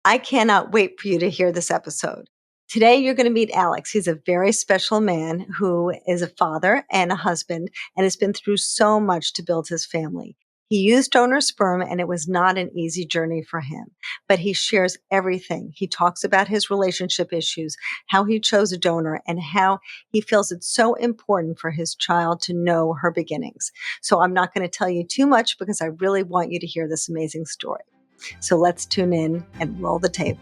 I cannot wait for you to hear this episode. Today, you're going to meet Alex. He's a very special man who is a father and a husband and has been through so much to build his family. He used donor sperm and it was not an easy journey for him, but he shares everything. He talks about his relationship issues, how he chose a donor, and how he feels it's so important for his child to know her beginnings. So I'm not going to tell you too much because I really want you to hear this amazing story. So let's tune in and roll the tape.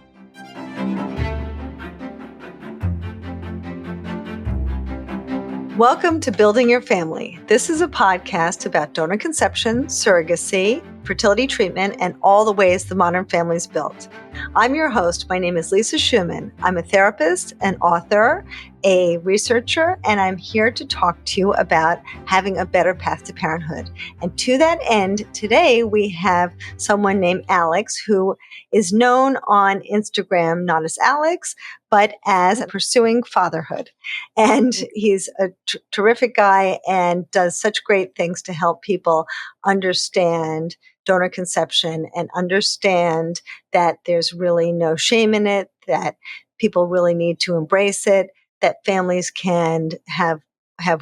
Welcome to Building Your Family. This is a podcast about donor conception, surrogacy, fertility treatment, and all the ways the modern family is built. I'm your host. My name is Lisa Schumann. I'm a therapist, an author, a researcher, and I'm here to talk to you about having a better path to parenthood. And to that end, today we have someone named Alex who is known on Instagram not as Alex, but as Pursuing Fatherhood. And he's a terrific guy and does such great things to help people understand donor conception and understand that there's really no shame in it, that people really need to embrace it, that families can have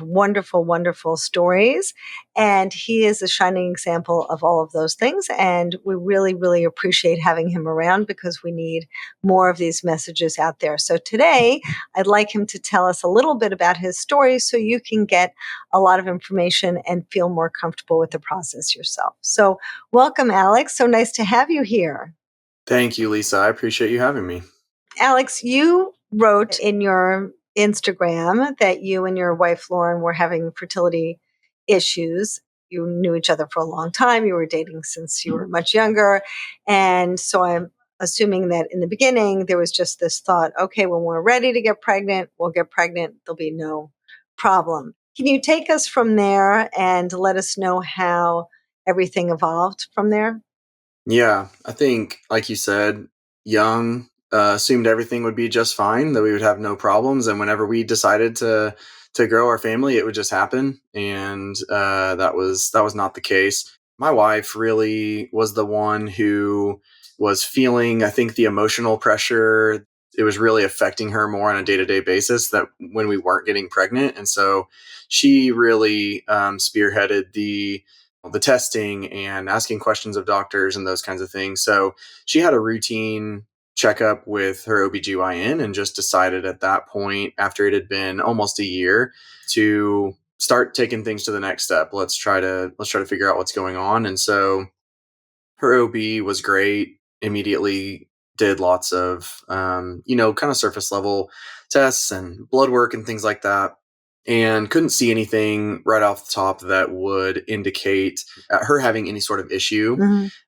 wonderful, wonderful stories. And he is a shining example of all of those things. And we really, really appreciate having him around because we need more of these messages out there. So today, I'd like him to tell us a little bit about his story so you can get a lot of information and feel more comfortable with the process yourself. So welcome, Alex. So nice to have you here. Thank you, Lisa. I appreciate you having me. Alex, you wrote in your Instagram that you and your wife, Lauren, were having fertility issues. You knew each other for a long time. You were dating since you were much younger. And so I'm assuming that in the beginning, there was just this thought, okay, when we're ready to get pregnant, we'll get pregnant. There'll be no problem. Can you take us from there and let us know how everything evolved from there? Yeah, I think, like you said, young, assumed everything would be just fine, that we would have no problems. And whenever we decided to grow our family, it would just happen. And that was not the case. My wife really was the one who was feeling, I think, the emotional pressure. It was really affecting her more on a day-to-day basis that when we weren't getting pregnant. And so she really spearheaded the testing and asking questions of doctors and those kinds of things. So she had a routine checkup with her OBGYN and just decided at that point, after it had been almost a year, to start taking things to the next step. Let's try to figure out what's going on. And so her OB was great, immediately did lots of kind of surface level tests and blood work and things like that, and couldn't see anything right off the top that would indicate her having any sort of issue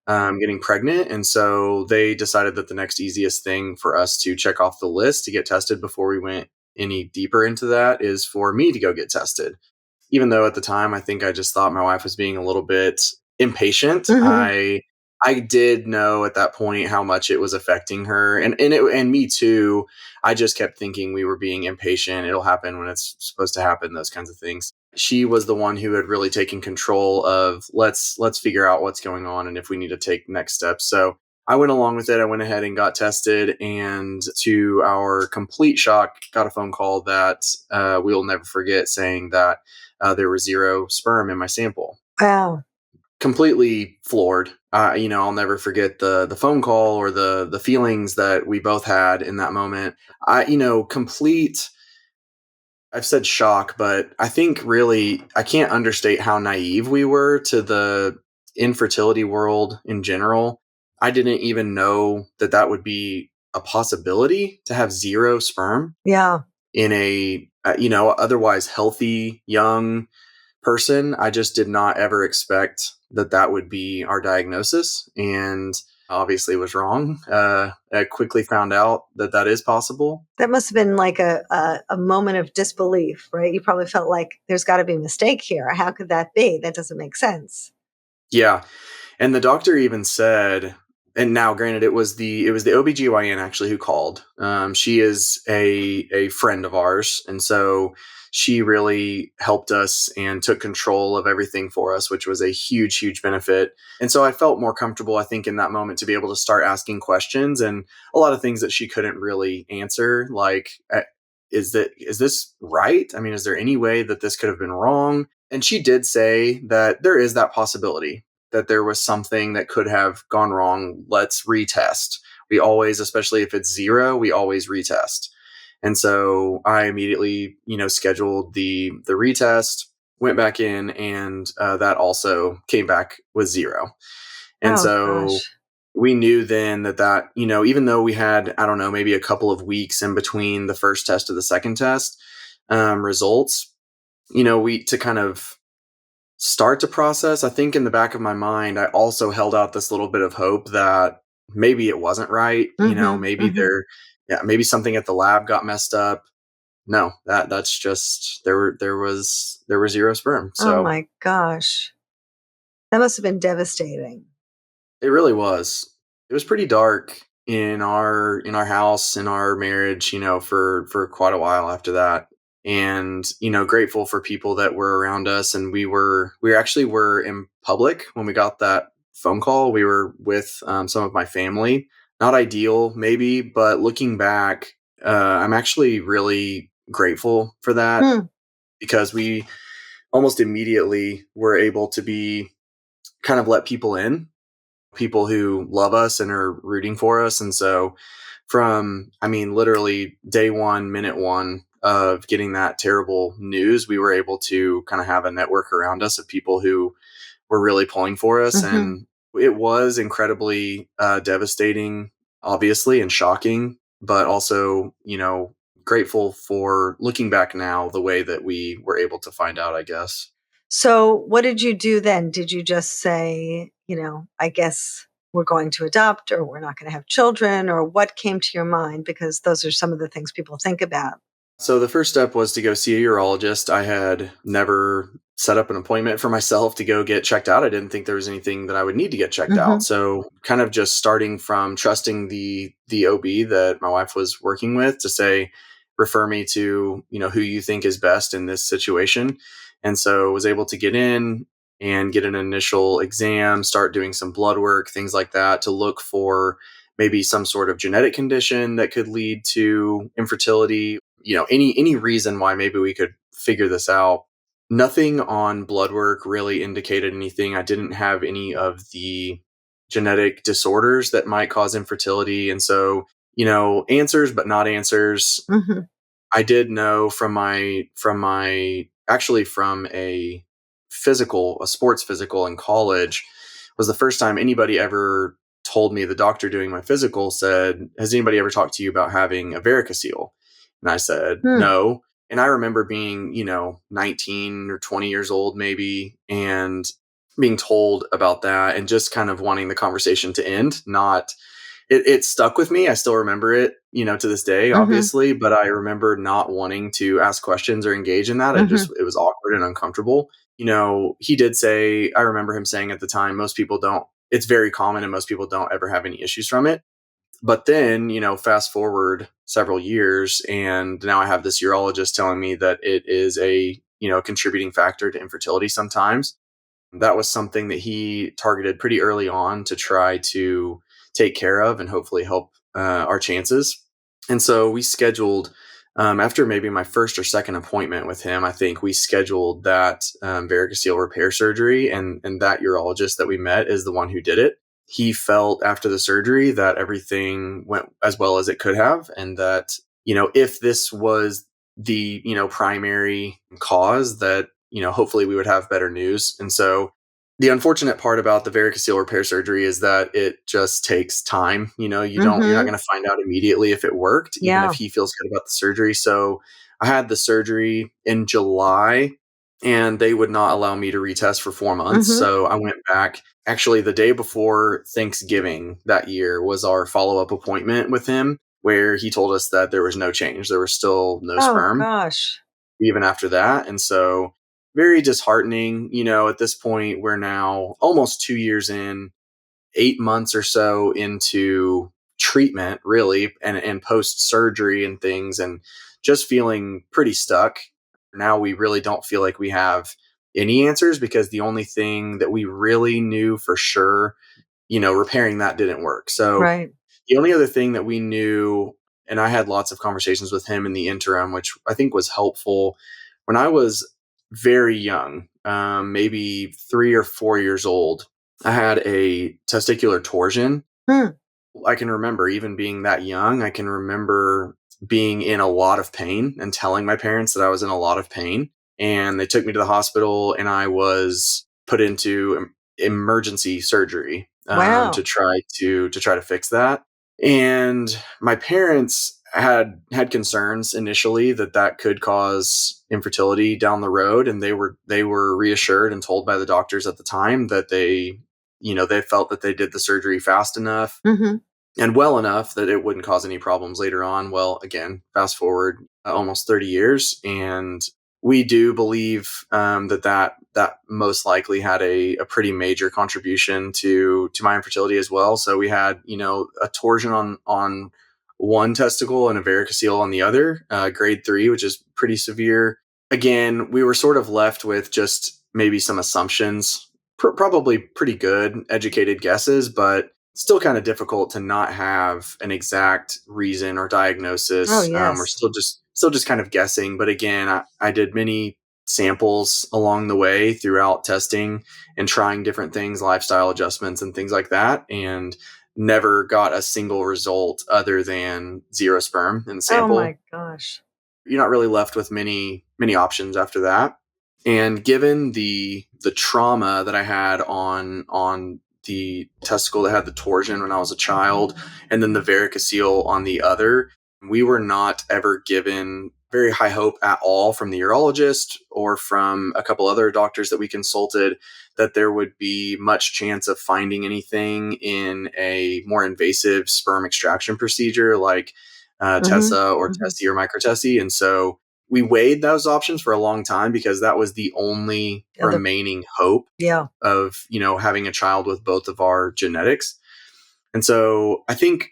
getting pregnant. And so they decided that the next easiest thing for us to check off the list to get tested before we went any deeper into that is for me to go get tested. Even though at the time, I think I just thought my wife was being a little bit impatient. I did know at that point how much it was affecting her and me too. I just kept thinking we were being impatient. It'll happen when it's supposed to happen, those kinds of things. She was the one who had really taken control of let's figure out what's going on and if we need to take next steps. So I went along with it. I went ahead and got tested, and to our complete shock, got a phone call that we'll never forget, saying that there were 0 sperm in my sample. Wow. Completely floored. I'll never forget the phone call or the feelings that we both had in that moment. I've said shock, but I think really I can't understate how naive we were to the infertility world in general. I didn't even know that would be a possibility, to have 0 sperm. Yeah. In a otherwise healthy young person. I just did not ever expect that would be our diagnosis, and obviously was wrong. I quickly found out that is possible. That must have been like a moment of disbelief, right? You probably felt like there's got to be a mistake here. How could that be? That doesn't make sense. Yeah. And the doctor even said, and now granted it was the OBGYN actually who called. She is a friend of ours, and so she really helped us and took control of everything for us, which was a huge benefit. And so I felt more comfortable, I think, in that moment to be able to start asking questions and a lot of things that she couldn't really answer, like is this right? I mean, is there any way that this could have been wrong? And she did say that there is that possibility that there was something that could have gone wrong. Let's retest. We always, especially if it's zero, we always retest. And so I immediately, scheduled the retest, went back in, and that also came back with zero. And Oh so gosh. we knew then that, even though we had, I don't know, maybe a couple of weeks in between the first test to the second test results, we to kind of start to process, I think in the back of my mind, I also held out this little bit of hope that maybe it wasn't right. Mhm, Maybe mhm. maybe something at the lab got messed up. No, that's just there were zero sperm. Oh So my gosh. That must have been devastating. it really was. It was pretty dark in our house, in our marriage, for quite a while after that. And, grateful for people that were around us. And we actually were in public when we got that phone call. We were with some of my family. Not ideal, maybe, but looking back, I'm actually really grateful for that Hmm. because we almost immediately were able to be kind of let people who love us and are rooting for us. And so I mean, literally day one, minute one of getting that terrible news, we were able to kind of have a network around us of people who were really pulling for us. Mhm. And it was incredibly devastating, obviously, and shocking, but also, grateful for looking back now the way that we were able to find out, I guess. So, what did you do then? Did you just say, I guess we're going to adopt or we're not going to have children, or what came to your mind? Because those are some of the things people think about. So the first step was to go see a urologist. I had never set up an appointment for myself to go get checked out. I didn't think there was anything that I would need to get checked out. Mhm. So kind of just starting from trusting the OB that my wife was working with to say, refer me to, who you think is best in this situation. And so was able to get in and get an initial exam, start doing some blood work, things like that to look for maybe some sort of genetic condition that could lead to infertility, any reason why maybe we could figure this out. Nothing on blood work really indicated anything. I didn't have any of the genetic disorders that might cause infertility. And so, answers but not answers. Mhm. I did know from my actually from a sports physical in college was the first time anybody ever told me. The doctor doing my physical said, "Has anybody ever talked to you about having a varicocele?" And I said, Hmm. "No." And I remember being, 19 or 20 years old maybe and being told about that and just kind of wanting the conversation to end, not it stuck with me. I still remember it, to this day, Mhm. obviously, but I remember not wanting to ask questions or engage in that. Mhm. It was awkward and uncomfortable. He did say, I remember him saying at the time, most people don't, it's very common and most people don't ever have any issues from it. But then, fast forward several years and now I have this urologist telling me that it is a, contributing factor to infertility sometimes. That was something that he targeted pretty early on to try to take care of and hopefully help our chances. And so we scheduled, after maybe my first or second appointment with him, I think we scheduled that varicocele repair surgery. And that urologist that we met is the one who did it. He felt after the surgery that everything went as well as it could have. And that, if this was the, primary cause, that hopefully we would have better news. And so the unfortunate part about the varicocele repair surgery is that it just takes time. You're not Mhm. going to find out immediately if it worked, even if Yeah. he feels good about the surgery. So I had the surgery in July and they would not allow me to retest for 4 months. Mhm. So I went back actually the day before Thanksgiving that year was our follow up appointment with him where he told us that there was no change. There was still no Oh sperm gosh. even after that. And so very disheartening. At this point, we're now almost 2 years in. 8 months or so into treatment, really, and post surgery and things, and just feeling pretty stuck. Now we really don't feel like we have any answers, because the only thing that we really knew for sure, repairing that didn't work. So Right. the only other thing that we knew, and I had lots of conversations with him in the interim, which I think was helpful. When I was very young, maybe 3 or 4 years old, I had a testicular torsion. Hmm. I can remember even being that young. I can remember being in a lot of pain and telling my parents that I was in a lot of pain. And they took me to the hospital, and I was put into emergency surgery, Wow. to try to fix that. And my parents had concerns initially that that could cause infertility down the road, and they were reassured and told by the doctors at the time that they felt that they did the surgery fast enough Hmm. and well enough that it wouldn't cause any problems later on. Well, again, fast forward almost 30 years, and we do believe that most likely had a pretty major contribution to my infertility as well. So we had a torsion on one testicle and a varicocele on the other, grade 3, which is pretty severe. Again, we were sort of left with just maybe some assumptions, probably pretty good educated guesses, but still kind of difficult to not have an exact reason or Oh, diagnosis. We're yes. still just kind of guessing. But again, I did many samples along the way throughout testing and trying different things, lifestyle adjustments and things like that, and never got a single result other than zero sperm in the Oh, sample. my gosh. You're not really left with many options after that. And given the trauma that I had on the testicle that had the torsion when I was a child, and then the varicocele on the other, we were not ever given very high hope at all from the urologist or from a couple other doctors that we consulted that there would be much chance of finding anything in a more invasive sperm extraction procedure like Hmm. TESA or Hmm. TESI or microtesty. And so we weighed those options for a long time because that was the only Other, remaining hope yeah. of, having a child with both of our genetics. And so I think,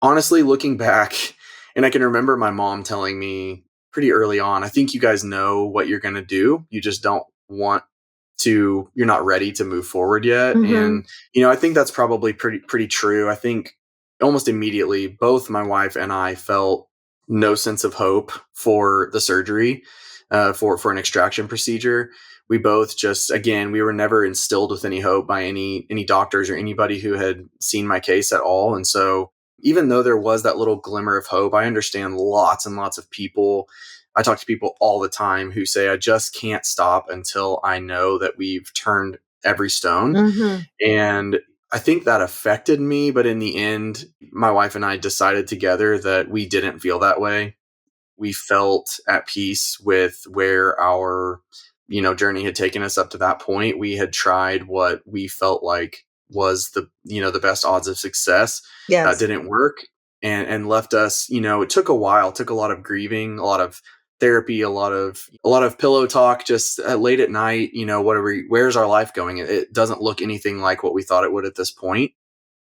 honestly, looking back, and I can remember my mom telling me pretty early on, I think you guys know what you're going to do. You just don't want you're not ready to move forward yet. Hmm. And, I think that's probably pretty true. I think almost immediately, both my wife and I felt no sense of hope for the surgery, for an extraction procedure. We both just, again, we were never instilled with any hope by any doctors or anybody who had seen my case at all. And so even though there was that little glimmer of hope, I understand lots and lots of people. I talk to people all the time who say, I just can't stop until I know that we've turned every stone. Hmm. And I think that affected me. But in the end, my wife and I decided together that we didn't feel that way. We felt at peace with where our journey had taken us up to that point. We had tried what we felt like was the best odds of success. That Yes. didn't work, and left us. It took a while, took a lot of grieving, a lot of therapy, a lot of pillow talk, just late at night. Where's our life going? It doesn't look anything like what we thought it would at this point.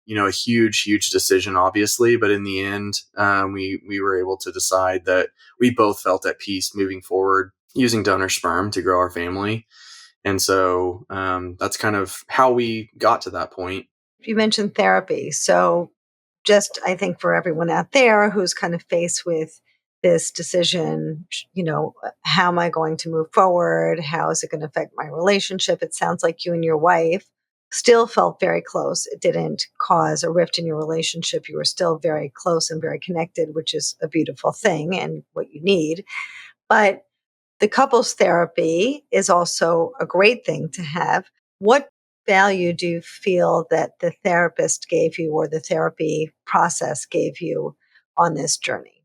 A huge decision, obviously, but in the end, we were able to decide that we both felt at peace moving forward using donor sperm to grow our family. And so that's kind of how we got to that point. You mentioned therapy. So, just I think for everyone out there who's kind of faced with this decision, how am I going to move forward? How is it going to affect my relationship? It sounds like you and your wife still felt very close. It didn't cause a rift in your relationship. You were still very close and very connected, which is a beautiful thing and what you need. But the couples therapy is also a great thing to have. What value do you feel that the therapist gave you or the therapy process gave you on this journey?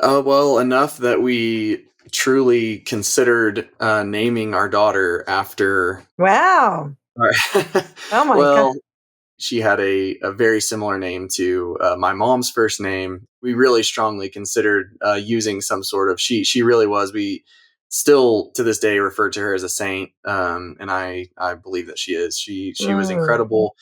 Well, enough that we truly considered naming our daughter after. Wow. Oh my God. Well, she had a very similar name to my mom's first name. We really strongly considered using some sort of she really was. We still to this day refer to her as a saint, and I believe that she is. She was Mm. incredible.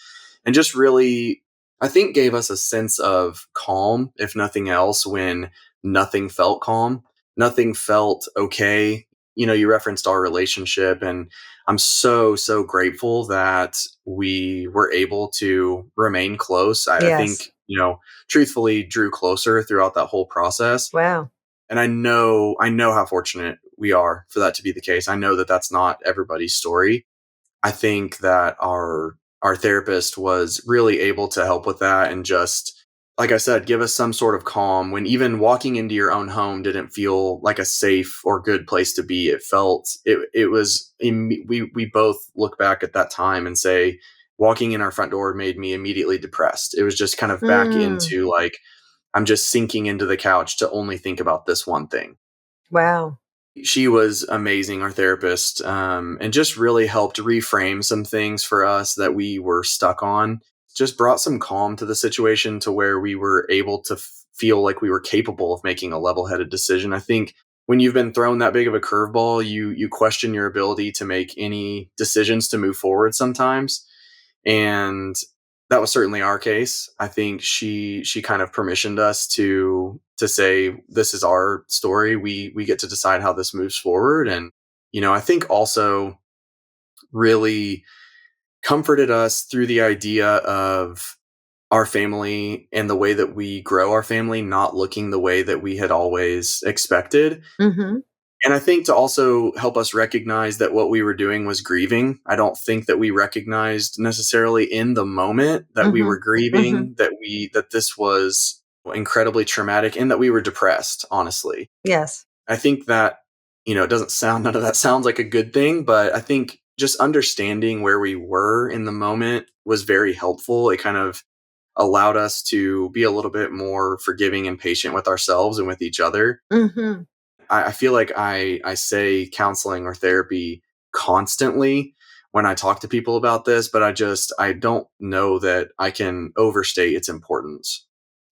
and just really, I think, gave us a sense of calm, if nothing else, when nothing felt calm, nothing felt okay. You referenced our relationship, and I'm so, so grateful that we were able to remain close. I Yes. think, truthfully drew closer throughout that whole process. Wow. And I know how fortunate we are for that to be the case. I know that that's not everybody's story. I think that our therapist was really able to help with that, and just, like I said, give us some sort of calm when even walking into your own home didn't feel like a safe or good place to be. We both look back at that time and say walking in our front door made me immediately depressed. It was just kind of back Mm, into, like, I'm just sinking into the couch to only think about this one thing. wow. She was amazing, our therapist, and just really helped reframe some things for us that we were stuck on. Just brought some calm to the situation to where we were able to feel like we were capable of making a level-headed decision. I think when you've been thrown that big of a curveball, you question your ability to make any decisions to move forward sometimes, and that was certainly our case. I think she kind of permissioned us to say this is our story. We get to decide how this moves forward, and I think also really comforted us through the idea of our family and the way that we grow our family not looking the way that we had always expected. Mm-hmm. And I think to also help us recognize that what we were doing was grieving. I don't think that we recognized necessarily in the moment that we Mm-hmm. were Mm-hmm. grieving, that this was incredibly traumatic, and that we were depressed, honestly. Yes. I think that, it doesn't sound none of that sounds like a good thing, but I think just understanding where we were in the moment was very helpful. It kind of allowed us to be a little bit more forgiving and patient with ourselves and with each other. Mm-hmm. I feel like I say counseling or therapy constantly when I talk to people about this, but I don't know that I can overstate its importance.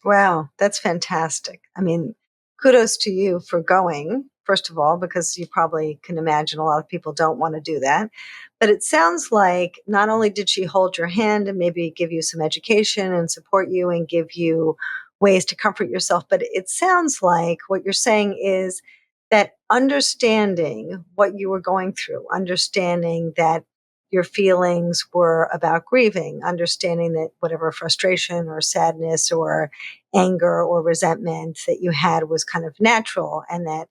Wow, that's fantastic. I mean, kudos to you for going, first of all, because you probably can imagine a lot of people don't want to do that. But it sounds like not only did she hold your hand and maybe give you some education and support you and give you ways to comfort yourself, but it sounds like what you're saying is that understanding what you were going through, understanding that your feelings were about grieving, understanding that whatever frustration or sadness or anger or resentment that you had was kind of natural, and that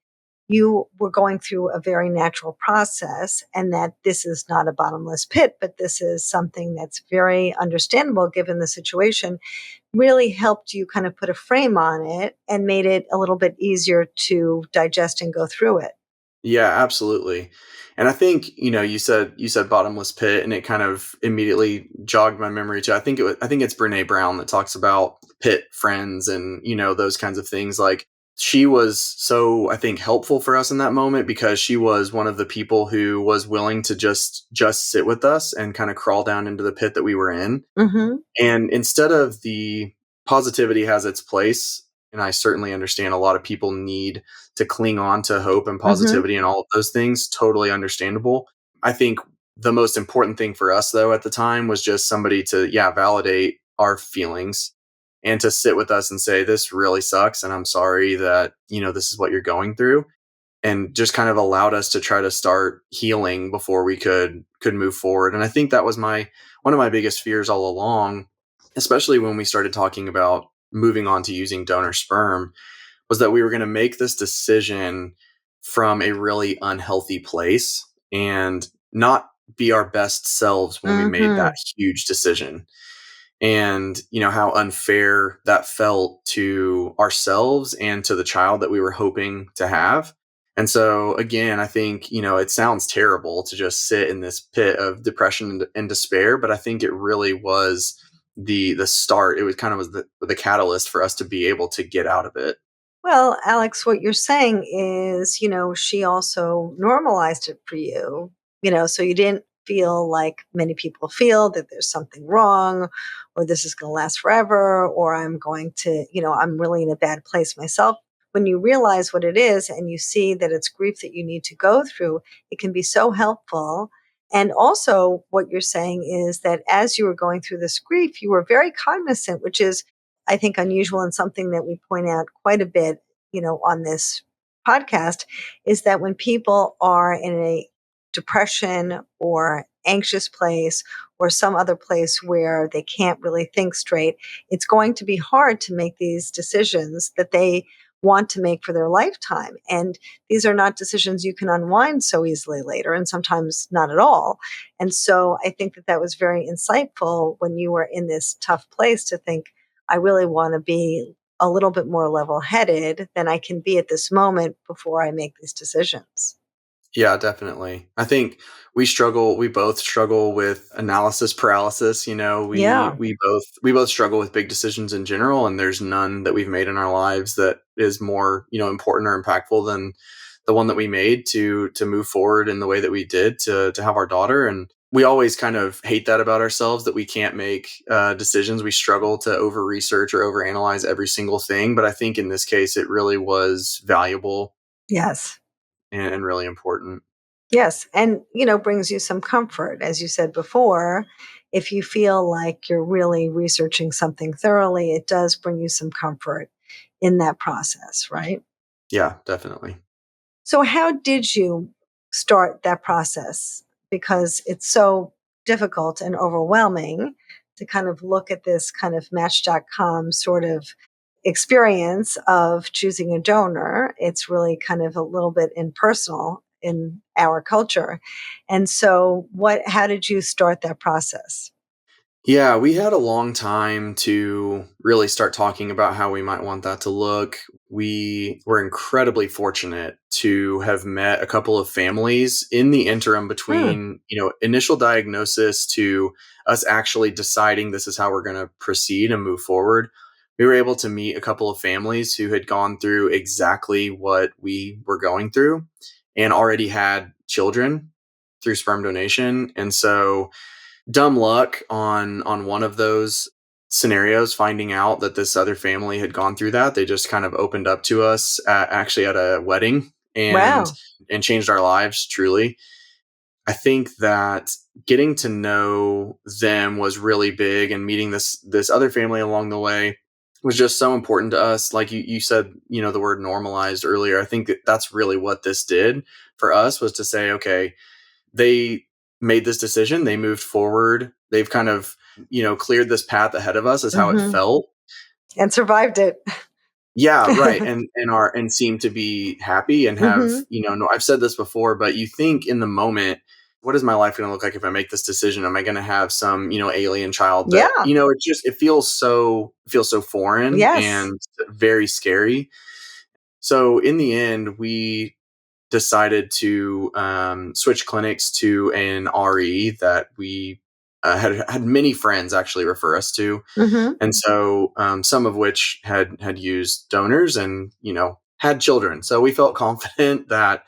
you were going through a very natural process, and that this is not a bottomless pit, but this is something that's very understandable given the situation, really helped you kind of put a frame on it and made it a little bit easier to digest and go through it. Yeah, absolutely. And I think, you said bottomless pit, and it kind of immediately jogged my memory too. I think it's Brené Brown that talks about pit friends and, those kinds of things. Like, she was so, I think, helpful for us in that moment, because she was one of the people who was willing to just sit with us and kind of crawl down into the pit that we were in. Mm-hmm. And instead of the positivity has its place, and I certainly understand a lot of people need to cling on to hope and Mm-hmm. positivity and all of those things, totally understandable. I think the most important thing for us, though, at the time was just somebody to, yeah, validate our feelings and to sit with us and say, this really sucks. And I'm sorry that, this is what you're going through, and just kind of allowed us to try to start healing before we could move forward. And I think that was my one of my biggest fears all along, especially when we started talking about moving on to using donor sperm, was that we were going to make this decision from a really unhealthy place and not be our best selves when we made Mm-hmm. that huge decision. And how unfair that felt to ourselves and to the child that we were hoping to have. And so again, I think it sounds terrible to just sit in this pit of depression and despair, but I think it really was the start. It was kind of was the catalyst for us to be able to get out of it. Well, Alex, what you're saying is, she also normalized it for you, so you didn't feel like many people feel that there's something wrong or this is going to last forever or I'm going to, I'm really in a bad place myself. When you realize what it is and you see that it's grief that you need to go through, it can be so helpful. And also, what you're saying is that as you were going through this grief, you were very cognizant, which is, I think, unusual and something that we point out quite a bit, on this podcast, is that when people are in a depression or anxious place or some other place where they can't really think straight, it's going to be hard to make these decisions that they want to make for their lifetime. And these are not decisions you can unwind so easily later, and sometimes not at all. And so I think that that was very insightful when you were in this tough place to think, I really want to be a little bit more level headed than I can be at this moment before I make these decisions. Yeah, definitely. I think we both struggle with analysis paralysis. Yeah. We both struggle with big decisions in general, and there's none that we've made in our lives that is more, important or impactful than the one that we made to move forward in the way that we did to have our daughter. And we always kind of hate that about ourselves, that we can't make decisions. We struggle to over research or over analyze every single thing. But I think in this case, it really was valuable Yes. and really important. Yes. And, brings you some comfort. As you said before, if you feel like you're really researching something thoroughly, it does bring you some comfort in that process, right? Yeah, definitely. So, how did you start that process? Because it's so difficult and overwhelming to kind of look at this kind of Match.com sort of experience of choosing a donor. It's really kind of a little bit impersonal in our culture. And so, how did you start that process? Yeah, we had a long time to really start talking about how we might want that to look. We were incredibly fortunate to have met a couple of families in the interim Hmm. between, initial diagnosis to us actually deciding this is how we're going to proceed and move forward. We were able to meet a couple of families who had gone through exactly what we were going through and already had children through sperm donation. And so dumb luck on one of those scenarios, finding out that this other family had gone through that. They just kind of opened up to us actually at a wedding and Wow. changed our lives truly. I think that getting to know them was really big, and meeting this other family along the way was just so important to us. Like you said, the word normalized earlier. I think that that's really what this did for us, was to say, okay, they made this decision, they moved forward, they've kind of, cleared this path ahead of us, is how it Hmm. felt. And survived it. Yeah, right. And seem to be happy and have, Hmm. no, I've said this before, but you think in the moment, what is my life going to look like if I make this decision? Am I going to have some, alien child that, Yeah. it feels so foreign Yes. and very scary. So in the end, we decided to switch clinics to an RE that we had many friends actually refer us to, Hmm. and so some of which had used donors and had children. So we felt confident that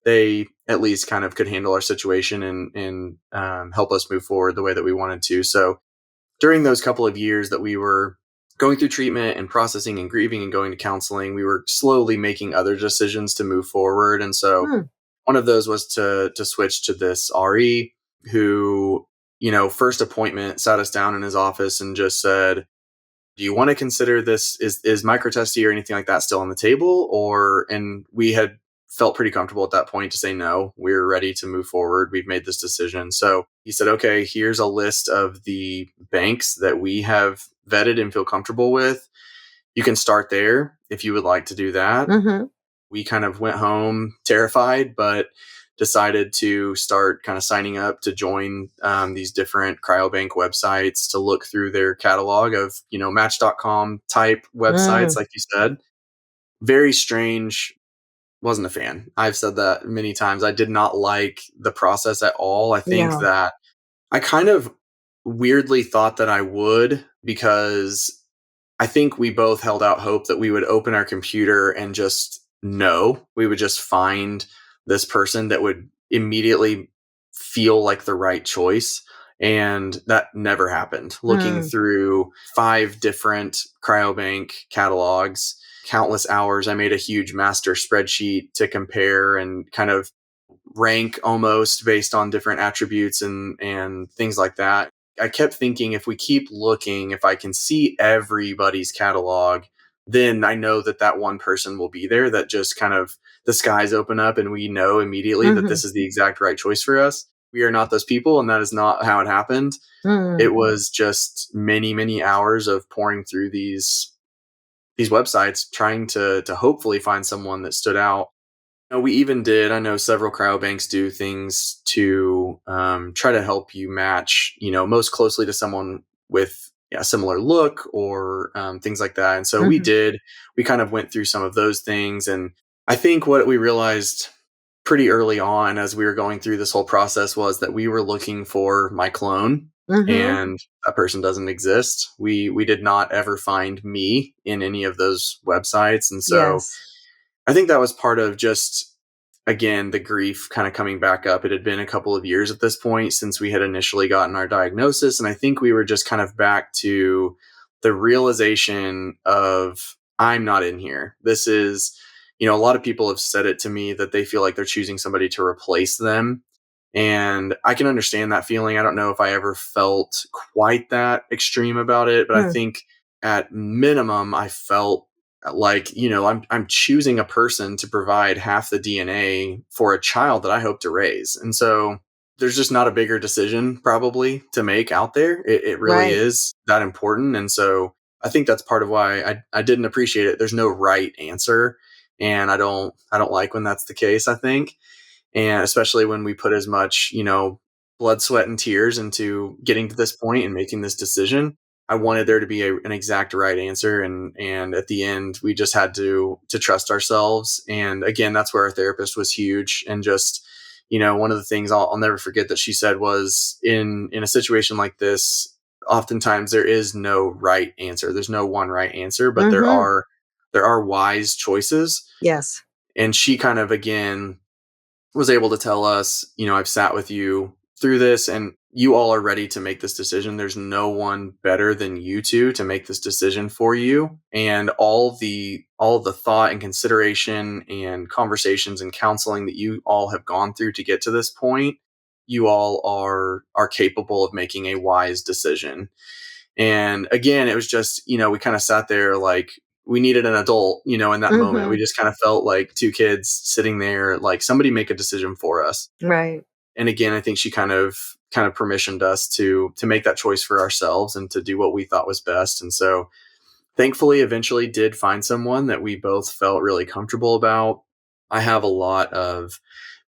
they at least kind of could handle our situation and help us move forward the way that we wanted to. So during those couple of years that we were going through treatment and processing and grieving and going to counseling, we were slowly making other decisions to move forward. And so Hmm. one of those was to switch to this RE who, first appointment sat us down in his office and just said, do you want to consider this? Is microtesty or anything like that still on the table? And we had felt pretty comfortable at that point to say no, we're ready to move forward. We've made this decision. So he said, okay, here's a list of the banks that we have vetted and feel comfortable with. You can start there if you would like to do that. Hmm. We kind of went home terrified, but decided to start kind of signing up to join these different cryobank websites to look through their catalog of, Match.com type websites, Mm. like you said. Very strange. Wasn't a fan. I've said that many times. I did not like the process at all. I think Yeah. that I kind of weirdly thought that I would, because I think we both held out hope that we would open our computer and just know, we would just find this person that would immediately feel like the right choice. And that never happened. Looking Mm. through 5 different cryobank catalogs, countless hours, I made a huge master spreadsheet to compare and kind of rank almost based on different attributes and things like that. I kept thinking, if we keep looking, if I can see everybody's catalog, then I know that that one person will be there, that just kind of the skies open up and we know immediately that Mm-hmm. this is the exact right choice for us. We are not those people, and that is not how it happened. Mm-hmm. It was just many, many hours of pouring through these websites, trying to hopefully find someone that stood out. We even did. I know several cryobanks do things to try to help you match, most closely to someone with a similar look, or things like that. And so we Mm-hmm. did. We kind of went through some of those things, and I think what we realized pretty early on as we were going through this whole process was that we were looking for my clone, Mm-hmm. and that person doesn't exist. We did not ever find me in any of those websites, and so Yes. I think that was part of just, again, the grief kind of coming back up. It had been a couple of years at this point since we had initially gotten our diagnosis. And I think we were just kind of back to the realization of, I'm not in here. This is, a lot of people have said it to me that they feel like they're choosing somebody to replace them. And I can understand that feeling. I don't know if I ever felt quite that extreme about it, but I Mm. think at minimum, I felt like, I'm choosing a person to provide half the DNA for a child that I hope to raise. And so there's just not a bigger decision probably to make out there. It really Right. is that important. And so I think that's part of why I didn't appreciate it. There's no right answer. And I don't like when that's the case, I think. And especially when we put as much, blood, sweat, and tears into getting to this point and making this decision. I wanted there to be an exact right answer, and at the end, we just had to trust ourselves. And again, that's where our therapist was huge. And just, one of the things I'll never forget that she said was, in a situation like this, oftentimes there is no right answer. There's no one right answer, but there Mm-hmm. are there are wise choices. Yes. And she kind of, again, was able to tell us, I've sat with you through this, and you all are ready to make this decision. There's no one better than you two to make this decision for you. And all the thought and consideration and conversations and counseling that you all have gone through to get to this point, you all are capable of making a wise decision. And again, it was just, we kind of sat there like we needed an adult, in that moment. We Mm-hmm. just kind of felt like two kids sitting there, like, somebody make a decision for us. Right. And again, I think she kind of permissioned us to make that choice for ourselves and to do what we thought was best. And so thankfully eventually did find someone that we both felt really comfortable about. I have a lot of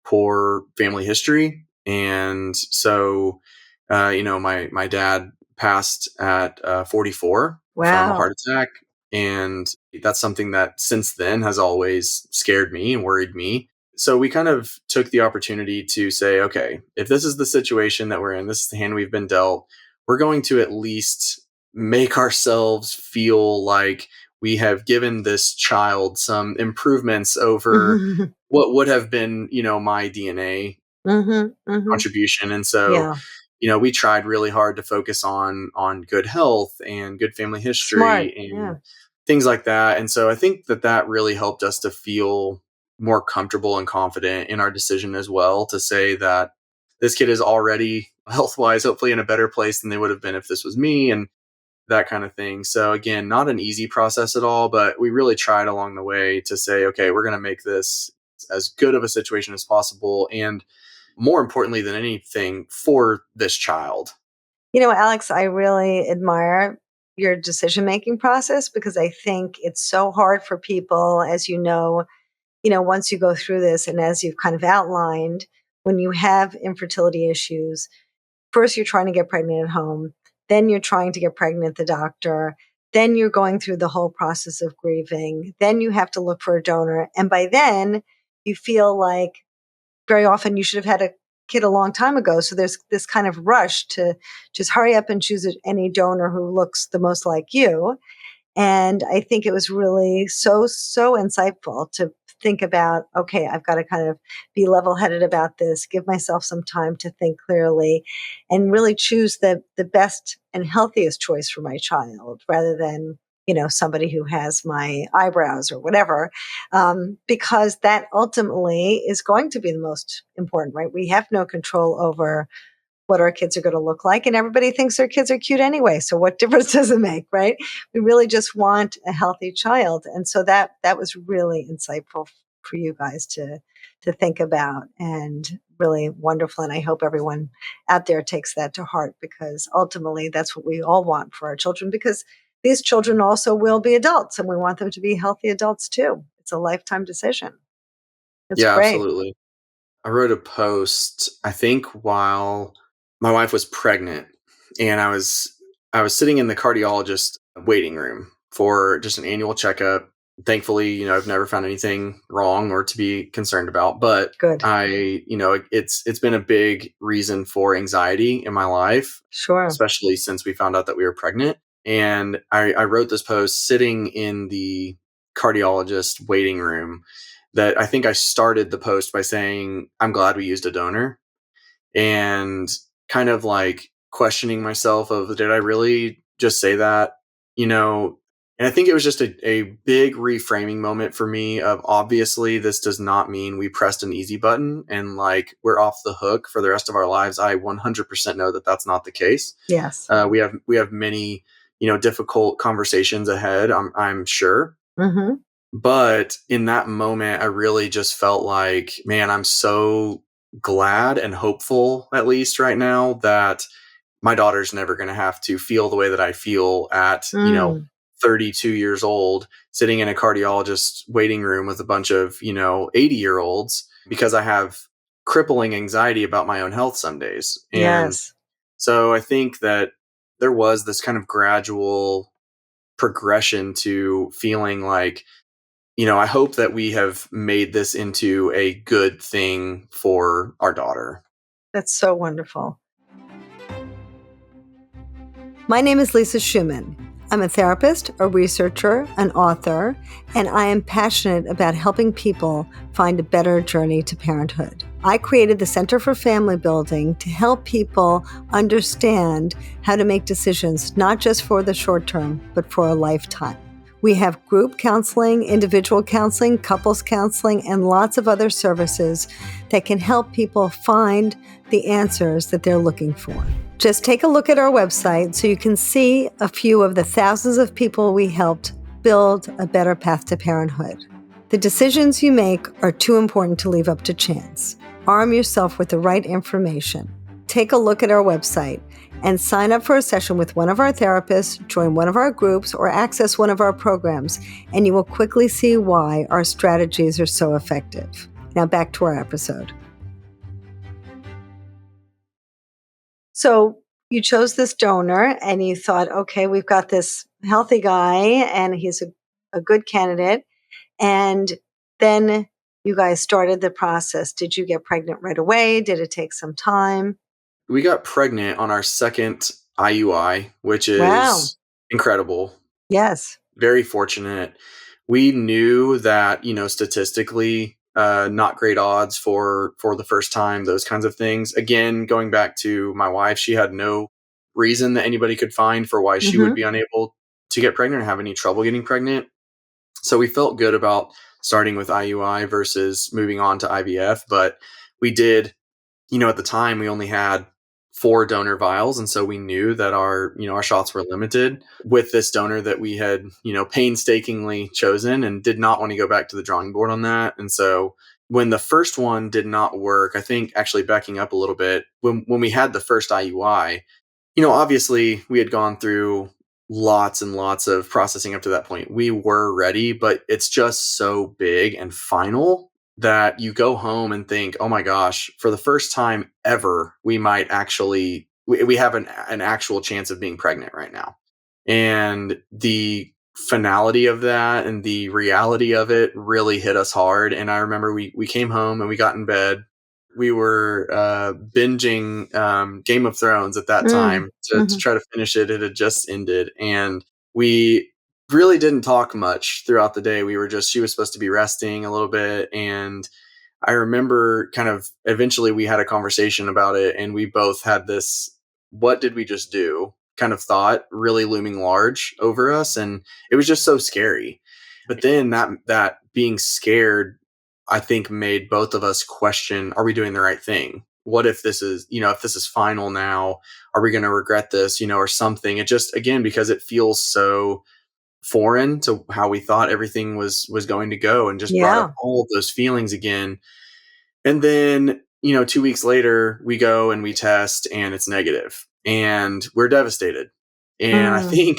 poor family history. And so, my dad passed at 44 from a Wow. heart attack. And that's something that since then has always scared me and worried me. So we kind of took the opportunity to say, okay, if this is the situation that we're in, this is the hand we've been dealt, we're going to at least make ourselves feel like we have given this child some improvements over Mm-hmm. what would have been, my DNA Mm-hmm. Mm-hmm. contribution. And so, Yeah. we tried really hard to focus on good health and good family Smart. history Yeah. and things like that. And so I think that really helped us to feel more comfortable and confident in our decision as well, to say that this kid is already health wise, hopefully in a better place than they would have been if this was me, and that kind of thing. So again, not an easy process at all, but we really tried along the way to say, okay, we're going to make this as good of a situation as possible. And more importantly than anything, for this child. Alex, I really admire your decision making process because I think it's so hard for people, as once you go through this and as you've kind of outlined, when you have infertility issues, first you're trying to get pregnant at home, then you're trying to get pregnant at the doctor, then you're going through the whole process of grieving, then you have to look for a donor. And by then, you feel like very often you should have had a kid a long time ago. So there's this kind of rush to just hurry up and choose any donor who looks the most like you. And I think it was really so insightful to think about, okay, I've got to kind of be level headed about this, give myself some time to think clearly and really choose the best and healthiest choice for my child rather than somebody who has my eyebrows or whatever, because that ultimately is going to be the most important, right? We have no control over what our kids are going to look like. And everybody thinks their kids are cute anyway. So what difference does it make, right? We really just want a healthy child. And so that was really insightful for you guys to think about, and really wonderful. And I hope everyone out there takes that to heart, because ultimately that's what we all want for our children, because these children also will be adults and we want them to be healthy adults too. It's a lifetime decision. It's Yeah, great. absolutely. I wrote a post, I think, while my wife was pregnant, and I was sitting in the cardiologist waiting room for just an annual checkup. Thankfully, I've never found anything wrong or to be concerned about, but Good. it's been a big reason for anxiety in my life, Sure. especially since we found out that we were pregnant. And I wrote this post sitting in the cardiologist waiting room, that I think I started the post by saying, I'm glad we used a donor, and kind of like questioning myself of, did I really just say that? You know, and I think it was just a big reframing moment for me of, obviously this does not mean we pressed an easy button and like we're off the hook for the rest of our lives. I 100% know that that's not the case. Yes. We have many, difficult conversations ahead, I'm sure. Mm-hmm. But in that moment, I really just felt like, man, I'm so glad and hopeful, at least right now, that my daughter's never going to have to feel the way that I feel at, Mm. 32 years old, sitting in a cardiologist waiting room with a bunch of, 80-year-olds, because I have crippling anxiety about my own health some days. And Yes. so I think that there was this kind of gradual progression to feeling like, I hope that we have made this into a good thing for our daughter. That's so wonderful. My name is Lisa Schumann. I'm a therapist, a researcher, an author, and I am passionate about helping people find a better journey to parenthood. I created the Center for Family Building to help people understand how to make decisions, not just for the short term, but for a lifetime. We have group counseling, individual counseling, couples counseling, and lots of other services that can help people find the answers that they're looking for. Just take a look at our website so you can see a few of the thousands of people we helped build a better path to parenthood. The decisions you make are too important to leave up to chance. Arm yourself with the right information. Take a look at our website and sign up for a session with one of our therapists, join one of our groups, or access one of our programs, and you will quickly see why our strategies are so effective. Now back to our episode. So you chose this donor and you thought, okay, we've got this healthy guy and he's a good candidate. And then you guys started the process. Did you get pregnant right away? Did it take some time? We got pregnant on our second IUI, which Wow. is incredible. Yes. Very fortunate. We knew that, statistically, not great odds for the first time, those kinds of things. Again, going back to my wife, she had no reason that anybody could find for why she would Mm-hmm. be unable to get pregnant or have any trouble getting pregnant. So we felt good about starting with IUI versus moving on to IVF. But we did, at the time we only had 4 donor vials. And so we knew that our shots were limited with this donor that we had, painstakingly chosen, and did not want to go back to the drawing board on that. And so when the first one did not work, I think, actually backing up a little bit, when we had the first IUI, obviously we had gone through lots and lots of processing up to that point. We were ready, but it's just so big and final that you go home and think, oh my gosh, for the first time ever, we might actually, we have an actual chance of being pregnant right now. And the finality of that and the reality of it really hit us hard. And I remember we came home and we got in bed. We were binging Game of Thrones at that Mm. time to Mm-hmm. try to finish it. It had just ended, and we really didn't talk much throughout the day. She was supposed to be resting a little bit, and I remember kind of eventually we had a conversation about it, and we both had this, what did we just do? kind of thought really looming large over us, and it was just so scary. But then that being scared, I think, made both of us question, are we doing the right thing? What if this is, if this is final now, are we going to regret this, or something? It just, again, because it feels so foreign to how we thought everything was going to go, and just brought up Yeah. all of those feelings again. And then, 2 weeks later, we go and we test and it's negative and we're devastated. And I Mm. think,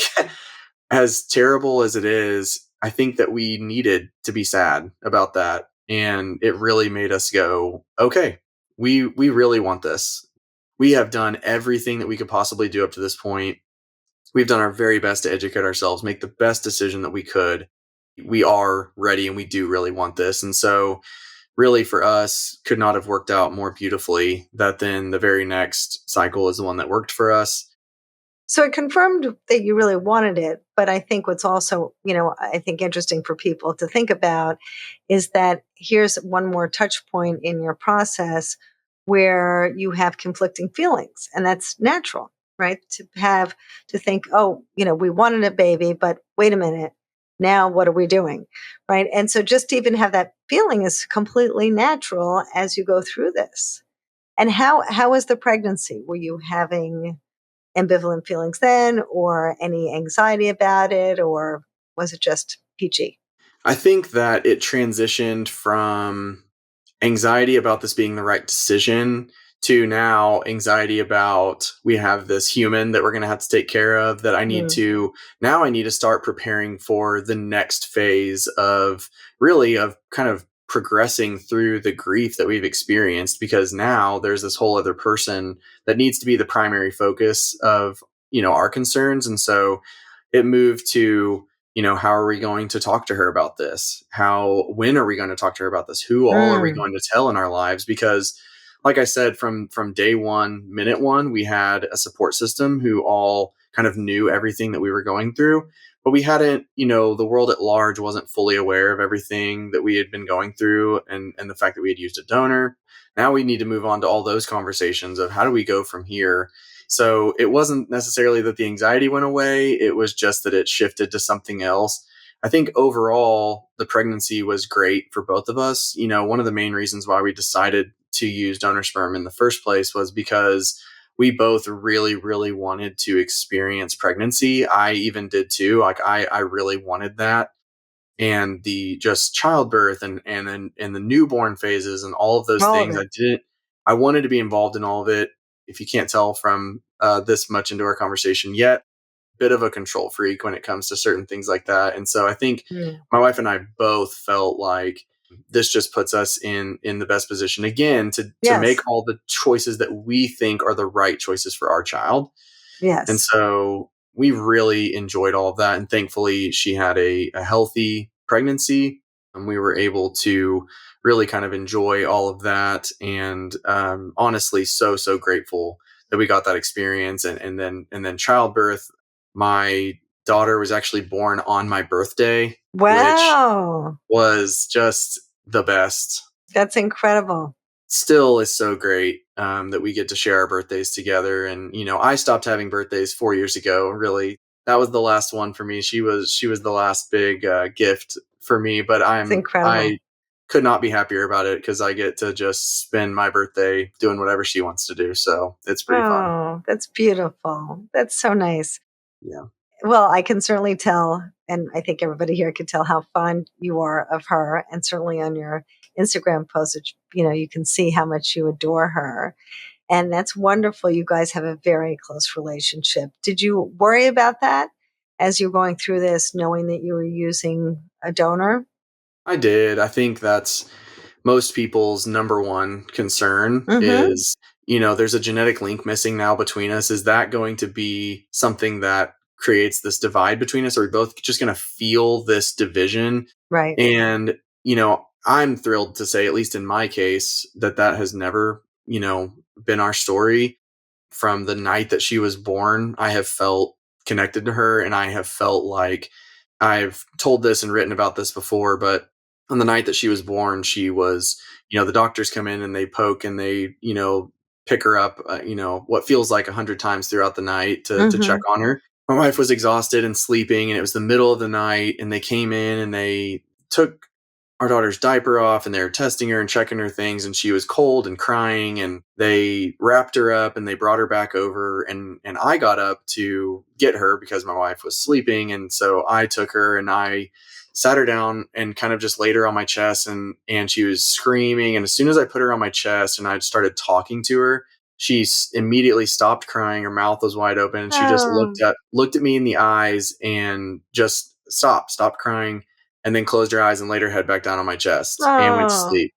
as terrible as it is, I think that we needed to be sad about that. And it really made us go, okay, we really want this. We have done everything that we could possibly do up to this point. We've done our very best to educate ourselves, make the best decision that we could. We are ready and we do really want this. And so, really, for us, could not have worked out more beautifully that then the very next cycle is the one that worked for us. So it confirmed that you really wanted it. But I think what's also, I think interesting for people to think about is that here's one more touch point in your process where you have conflicting feelings. And that's natural, right? To think, oh, we wanted a baby, but wait a minute. Now what are we doing? Right. And so just to even have that feeling is completely natural as you go through this. And how was the pregnancy? Were you having ambivalent feelings then, or any anxiety about it, or was it just peachy? I think that it transitioned from anxiety about this being the right decision to now anxiety about, we have this human that we're going to have to take care of, that Mm. I need to start preparing for the next phase of, really, of kind of progressing through the grief that we've experienced, because now there's this whole other person that needs to be the primary focus of, our concerns. And so it moved to, how are we going to talk to her about this? When are we going to talk to her about this? Who all are we Mm. going to tell in our lives? Because, like I said, from day one, minute one, we had a support system who all kind of knew everything that we were going through, but we hadn't, the world at large wasn't fully aware of everything that we had been going through, and the fact that we had used a donor. Now we need to move on to all those conversations of, how do we go from here? So it wasn't necessarily that the anxiety went away, it was just that it shifted to something else. I think overall, the pregnancy was great for both of us. One of the main reasons why we decided to use donor sperm in the first place was because we both really, really wanted to experience pregnancy. I even did too. Like, I really wanted that. And the just childbirth, and the newborn phases and all of those All of things, it. I wanted to be involved in all of it. If you can't tell from this much into our conversation yet, bit of a control freak when it comes to certain things like that. And so I think Mm. my wife and I both felt like this just puts us in the best position again to make Yes. all the choices that we think are the right choices for our child. And Yes. so we really enjoyed all of that. And thankfully, she had a healthy pregnancy. And we were able to really kind of enjoy all of that. And honestly, so, so grateful that we got that experience. And then childbirth. My daughter was actually born on my birthday, which Wow. was just the best. That's incredible. Still is so great, that we get to share our birthdays together. And I stopped having birthdays 4 years ago. Really, that was the last one for me. She was the last big gift for me. But It's I incredible. could not be happier about it, because I get to just spend my birthday doing whatever she wants to do. So it's pretty fun. Oh, that's beautiful. That's so nice. Yeah. Well, I can certainly tell, and I think everybody here can tell how fond you are of her, and certainly on your Instagram post, which, you can see how much you adore her. And that's wonderful. You guys have a very close relationship. Did you worry about that as you're going through this, knowing that you were using a donor? I did. I think that's most people's number one concern Mm-hmm. is, there's a genetic link missing now between us. Is that going to be something that creates this divide between us? Are we both just going to feel this division? Right. And, I'm thrilled to say, at least in my case, that has never, been our story. From the night that she was born, I have felt connected to her, and I have felt like, I've told this and written about this before, but on the night that she was born, she was, the doctors come in and they poke and they, pick her up, what feels like 100 times throughout the night to check Mhm. on her. My wife was exhausted and sleeping, and it was the middle of the night, and they came in and they took our daughter's diaper off, and they were testing her and checking her things, and she was cold and crying, and they wrapped her up and they brought her back over, and I got up to get her because my wife was sleeping, and so I took her and I sat her down and kind of just laid her on my chest, and she was screaming, and as soon as I put her on my chest and I started talking to her, she immediately stopped crying. Her mouth was wide open, and she just Oh. looked at me in the eyes and just stopped crying, and then closed her eyes and laid her head back down on my chest and went to Oh. sleep.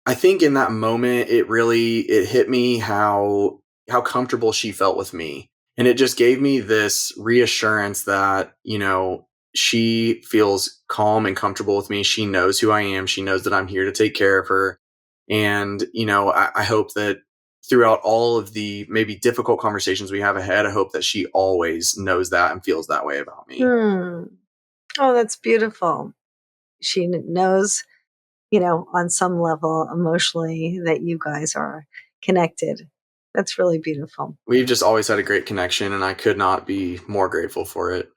I think in that moment it hit me how comfortable she felt with me. And it just gave me this reassurance that, she feels calm and comfortable with me. She knows who I am. She knows that I'm here to take care of her. And, I hope that throughout all of the maybe difficult conversations we have ahead, I hope that she always knows that and feels that way about me. Hmm. Oh, that's beautiful. She knows, on some level emotionally that you guys are connected. That's really beautiful. We've just always had a great connection, and I could not be more grateful for it.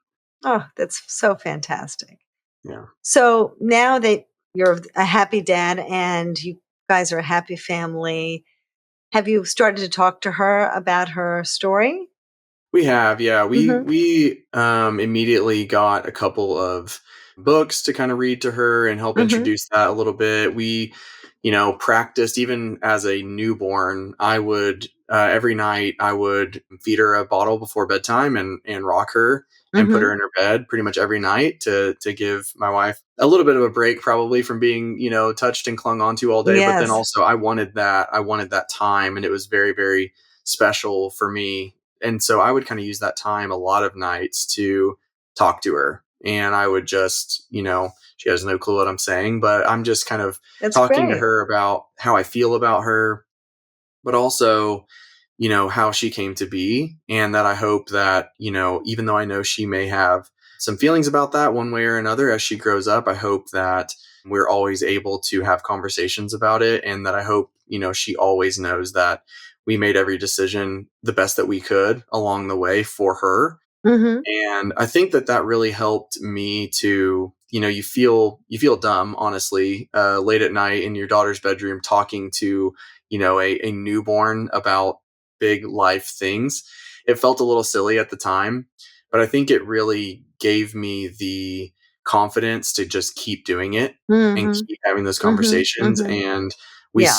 Oh, that's so fantastic. Yeah. So now that you're a happy dad and you guys are a happy family, have you started to talk to her about her story? We have, yeah. We Mhm. we immediately got a couple of books to kind of read to her and help Mhm. introduce that a little bit. We, practiced even as a newborn. I would every night I would feed her a bottle before bedtime and rock her and put her Mhm. in her bed pretty much every night to give my wife a little bit of a break probably from being, touched and clung onto all day. But then Yes. also I wanted that time, and it was very, very special for me, and so I would kind of use that time a lot of nights to talk to her. And I would just, she has no clue what I'm saying, but I'm just kind of That's talking to great. her about how I feel about her, but also, how she came to be. And that I hope that, even though I know she may have some feelings about that one way or another as she grows up, I hope that we're always able to have conversations about it. And that I hope, she always knows that we made every decision the best that we could along the way for her. Mhm. And I think that really helped me to, you feel dumb, honestly, late at night in your daughter's bedroom talking to, a newborn about big life things. It felt a little silly at the time, but I think it really gave me the confidence to just keep doing it and Mhm. keep having those Mhm. conversations. Mhm. And Yeah.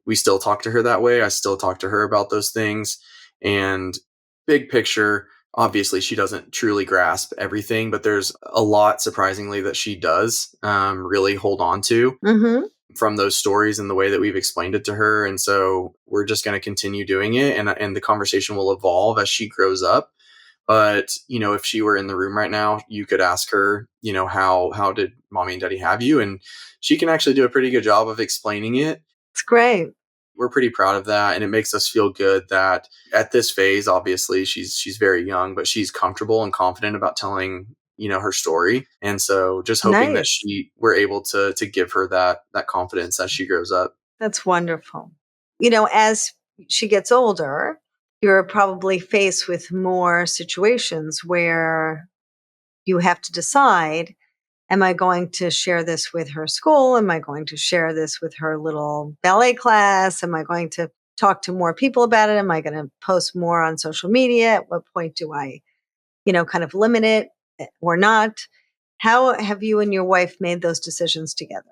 we still talk to her that way. I still talk to her about those things. And big picture, obviously she doesn't truly grasp everything, but there's a lot, surprisingly, that she does really hold on to Mhm. from those stories and the way that we've explained it to her. And so we're just going to continue doing it, and the conversation will evolve as she grows up. But if she were in the room right now, you could ask her, how did mommy and daddy have you, and she can actually do a pretty good job of explaining it. It's great. We're pretty proud of that, and it makes us feel good that at this phase, obviously she's very young, but she's comfortable and confident about telling, her story. And so just hoping that Nice. we're able to give her that confidence as she grows up. That's wonderful. As she gets older, you're probably faced with more situations where you have to decide, am I going to share this with her school? Am I going to share this with her little ballet class? Am I going to talk to more people about it? Am I going to post more on social media? At what point do I, kind of limit it or not? How have you and your wife made those decisions together?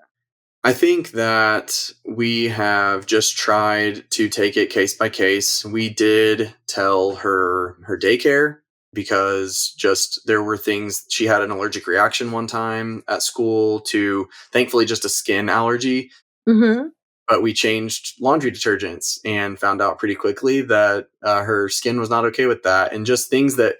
I think that we have just tried to take it case by case. We did tell her daycare because just there were things, she had an allergic reaction one time at school to, thankfully, just a skin allergy. Hmm. But we changed laundry detergents and found out pretty quickly that her skin was not okay with that. And just things that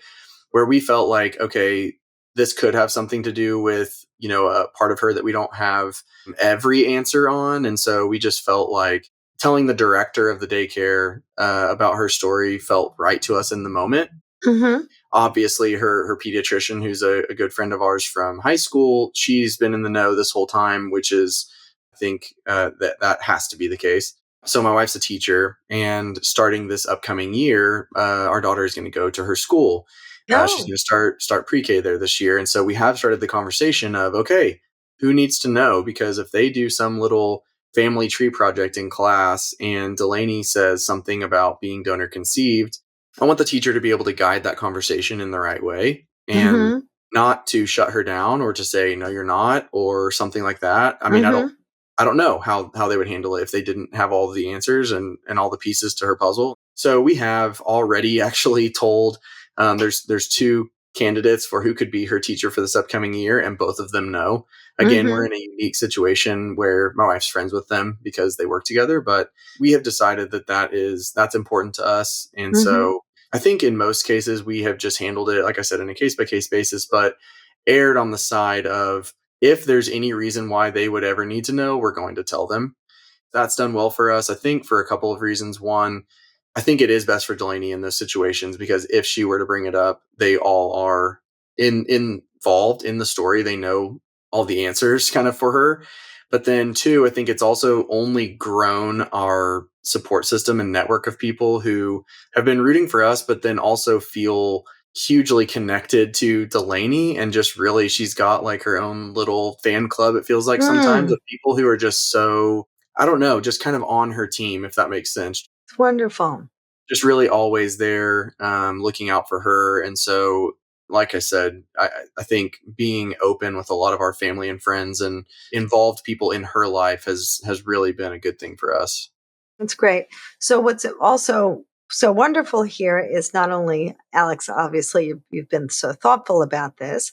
where we felt like, okay, this could have something to do with, a part of her that we don't have every answer on. And so we just felt like telling the director of the daycare about her story felt right to us in the moment. Hmm. Obviously, her pediatrician, who's a good friend of ours from high school, she's been in the know this whole time, which is, I think, that has to be the case. So my wife's a teacher, and starting this upcoming year, our daughter is going to go to her school. She's Oh. going to start pre-K there this year, and so we have started the conversation of, okay, who needs to know? Because if they do some little family tree project in class, and Delaney says something about being donor conceived, I want the teacher to be able to guide that conversation in the right way, and Mhm. not to shut her down or to say no, you're not, or something like that. I mean, Mhm. I don't know how they would handle it if they didn't have all the answers and all the pieces to her puzzle. So we have already actually told, there's two candidates for who could be her teacher for this upcoming year, and both of them know. Again, we're Mhm. in a unique situation where my wife's friends with them because they work together, but we have decided that that's important to us, and Mhm. so I think in most cases we have just handled it, like I said, in a case by case basis, but erred on the side of, if there's any reason why they would ever need to know, we're going to tell them. That's done well for us, I think, for a couple of reasons. One, I think it is best for Delaney in those situations because if she were to bring it up, they all are involved in the story. They know all the answers kind of for her. But then two, I think it's also only grown our support system and network of people who have been rooting for us, but then also feel hugely connected to Delaney, and just really she's got like her own little fan club, it feels like sometimes, Mm. of people who are just so, I don't know, just kind of on her team, if that makes sense. It's wonderful. Just really always there, looking out for her. And so, like I said, I think being open with a lot of our family and friends and involved people in her life has really been a good thing for us. That's great. So what's also so wonderful here is not only Alex, obviously you've been so thoughtful about this,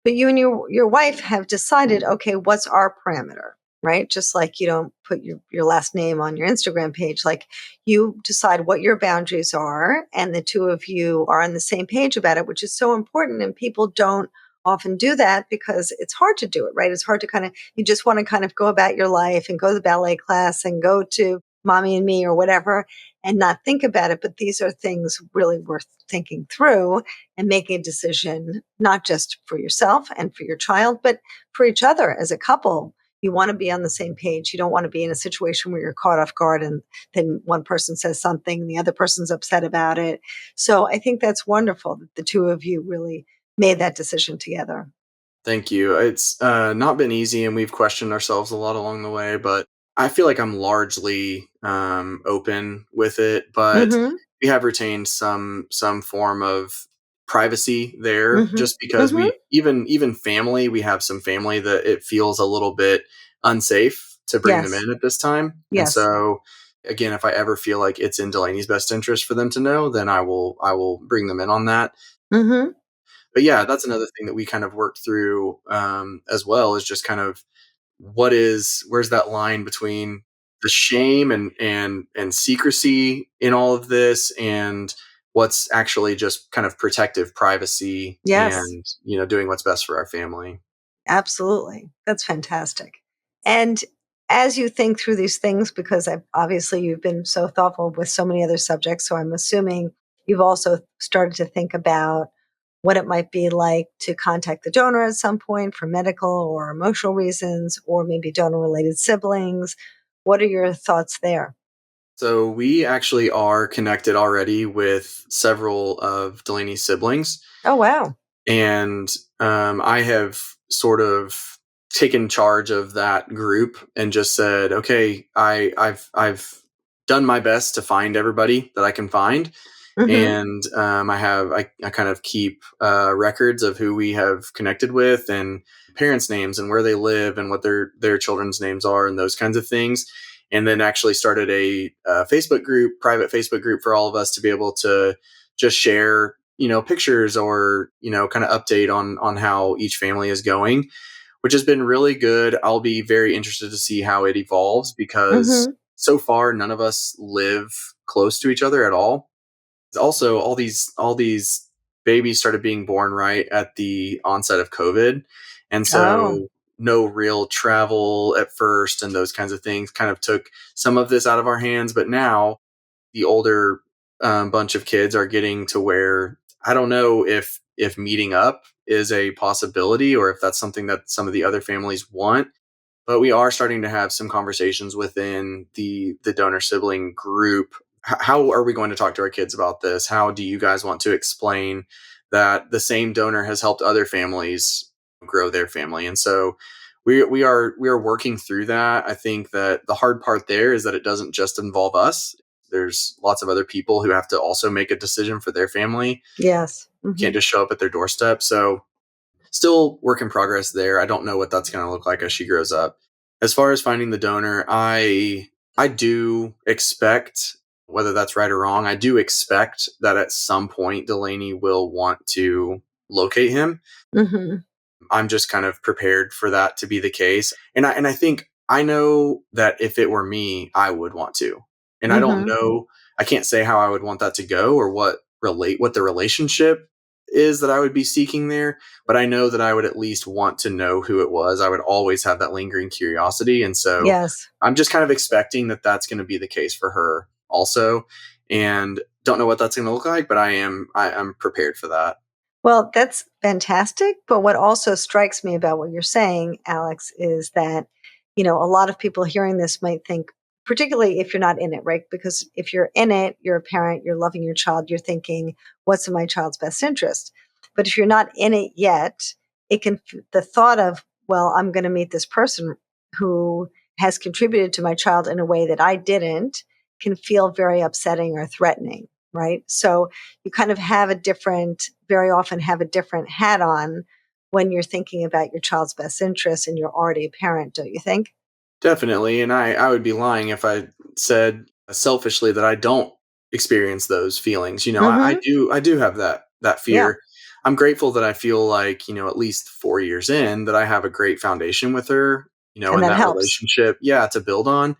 but you and your wife have decided, okay, what's our parameter, right? Just like you don't put your last name on your Instagram page, like you decide what your boundaries are, and the two of you are on the same page about it, which is so important. And people don't often do that because it's hard to do it, right? It's hard to kind of, you just want to kind of go about your life and go to the ballet class and go to mommy and me or whatever and not think about it. But these are things really worth thinking through and making a decision, not just for yourself and for your child, but for each other as a couple. You want to be on the same page. You don't want to be in a situation where you're caught off guard and then one person says something, the other person's upset about it. So I think that's wonderful that the two of you really made that decision together. Thank you. It's not been easy, and we've questioned ourselves a lot along the way, but I feel like I'm largely open with it. But Mm-hmm. we have retained some form of privacy there, Mm-hmm. just because Mm-hmm. we, even family, we have some family that it feels a little bit unsafe to bring them Yes. in at this time, and Yes. so again, if I ever feel like it's in Delaney's best interest for them to know, then I will bring them in on that. Mm-hmm. But yeah, that's another thing that we kind of worked through, as well, is just kind of where's that line between the shame and secrecy in all of this, and what's actually just kind of protective privacy, Yes. and doing what's best for our family. Absolutely. That's fantastic. And as you think through these things, because obviously you've been so thoughtful with so many other subjects, so I'm assuming you've also started to think about what it might be like to contact the donor at some point for medical or emotional reasons, or maybe donor related siblings. What are your thoughts there? So we actually are connected already with several of Delaney's siblings. Oh, wow. And I have sort of taken charge of that group and just said, okay, I've done my best to find everybody that I can find, Mm-hmm. and I kind of keep records of who we have connected with, and parents' names, and where they live, and what their children's names are, and those kinds of things. And then actually started a Facebook group, private Facebook group, for all of us to be able to just share pictures, or kind of update on how each family is going, which has been really good. I'll be very interested to see how it evolves, because Mm-hmm. so far none of us live close to each other at all. Also, all these babies started being born right at the onset of COVID, and Oh. so no real travel at first, and those kinds of things kind of took some of this out of our hands. But now the older bunch of kids are getting to where I don't know if meeting up is a possibility, or if that's something that some of the other families want. but we are starting to have some conversations within the donor sibling group. How are we going to talk to our kids about this? How do you guys want to explain that the same donor has helped other families grow their family? And so we are working through that. I think that the hard part there is that it doesn't just involve us. There's lots of other people who have to also make a decision for their family. Yes. Can't just show up at their doorstep. So still work in progress there. I don't know what that's going to look like as she grows up. As far as finding the donor, I do expect, whether that's right or wrong, I do expect that at some point Delaney will want to locate him. Hmm. I'm just kind of prepared for that to be the case. And I think I know that if it were me, I would want to. And I don't Hmm. know, I can't say how I would want that to go or what the relationship is that I would be seeking there, but I know that I would at least want to know who it was. I would always have that lingering curiosity, and so Yes. I'm just kind of expecting that that's going to be the case for her also, and don't know what that's going to look like, but I'm prepared for that. Well, that's fantastic. But what also strikes me about what you're saying, Alex, is that, a lot of people hearing this might think, particularly if you're not in it, right? Because if you're in it, you're a parent, you're loving your child, you're thinking, what's in my child's best interest? But if you're not in it yet, the thought of, well, I'm going to meet this person who has contributed to my child in a way that I didn't can feel very upsetting or threatening, right? So you kind of very often have a different hat on when you're thinking about your child's best interest and you're already a parent, don't you think? Definitely, and I would be lying if I said selfishly that I don't experience those feelings. I Hmm. do have that Yeah. fear. I'm grateful that I feel like, at least 4 years in, that I have a great foundation with her, And and that that helps. relationship, yeah, to build on.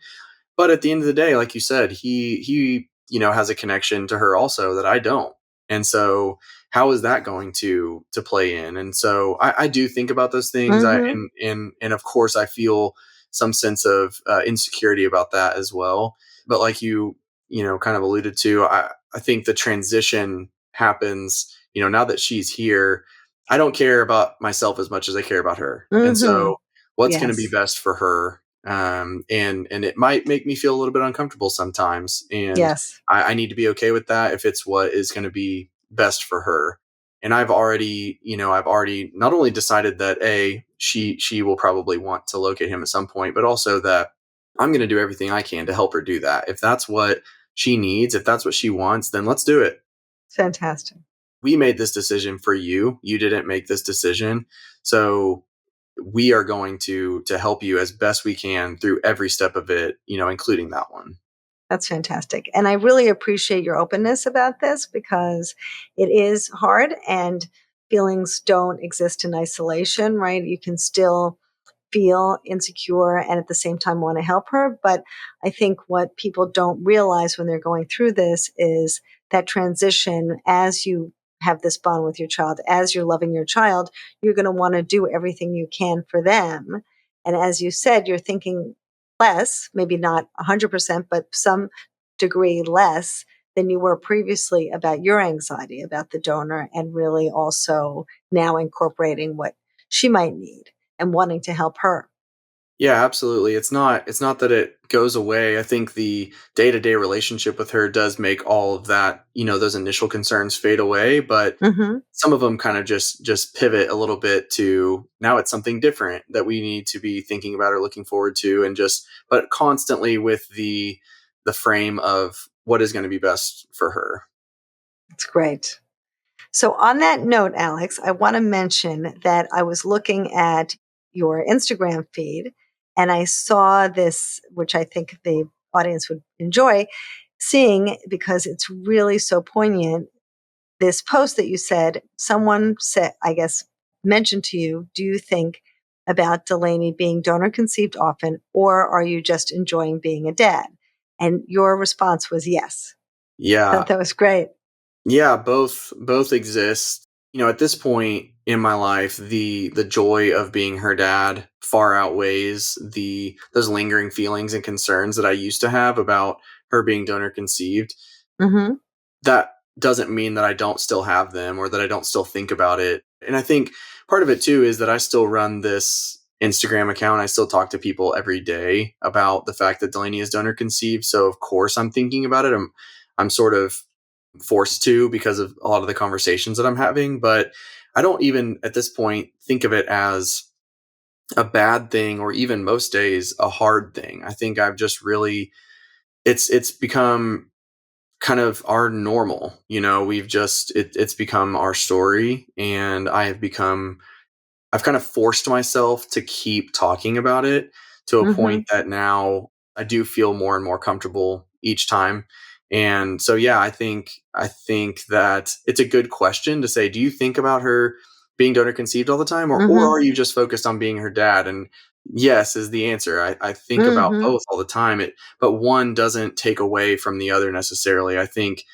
But at the end of the day, like you said, he has a connection to her also that I don't. And so how is that going to play in? And so I do think about those things. I Hmm. and of course I feel some sense of insecurity about that as well. But like kind of alluded to, I think the transition happens, now that she's here. I don't care about myself as much as I care about her. And Hmm. so what's going to be Yes. best for her, and it might make me feel a little bit uncomfortable sometimes, and Yes. I need to be okay with that if it's what is going to be best for her. And I've already not only decided that she will probably want to locate him at some point, but also that I'm going to do everything I can to help her do that. If that's what she needs, if that's what she wants, then let's do it. Fantastic. We made this decision for you. You didn't make this decision. So we are going to help you as best we can through every step of it, including that one. That's fantastic. And I really appreciate your openness about this because it is hard and feelings don't exist in isolation, right? You can still feel insecure and at the same time want to help her. But I think what people don't realize when they're going through this is that transition as you have this bond with your child, as you're loving your child, you're going to want to do everything you can for them. And as you said, you're thinking less, maybe not 100%, but some degree less than you were previously about your anxiety about the donor and really also now incorporating what she might need and wanting to help her. Yeah, absolutely. It's not that it goes away. I think the day-to-day relationship with her does make all of that, those initial concerns fade away, but Hmm. some of them kind of just pivot a little bit to now it's something different that we need to be thinking about or looking forward to, and just but constantly with the frame of what is going to be best for her. It's great. So, on that note, Alex, I want to mention that I was looking at your Instagram feed and I saw this, which I think the audience would enjoy seeing because it's really so poignant. This post that you said, someone said, I guess, mentioned to you, do you think about Delaney being donor conceived often, or are you just enjoying being a dad? And your response was yes. Yeah. That was great. Yeah, both exist. At this point in my life, the joy of being her dad far outweighs the those lingering feelings and concerns that I used to have about her being donor conceived. Hmm. That doesn't mean that I don't still have them or that I don't still think about it. And I think part of it too is that I still run this Instagram account, I still talk to people every day about the fact that Delaney is donor conceived. So of course I'm thinking about it. I'm sort of forced to because of a lot of the conversations that I'm having, but I don't even at this point think of it as a bad thing or even most days a hard thing. I think I've just really it's become kind of our normal. We've just it's become our story, and I've kind of forced myself to keep talking about it to a Mm-hmm. point that now I do feel more and more comfortable each time. And so, yeah, I think that it's a good question to say, do you think about her being donor conceived all the time, or Mm-hmm. are you just focused on being her dad? And yes is the answer. I think about Mm-hmm. both all the time. But one doesn't take away from the other necessarily. I think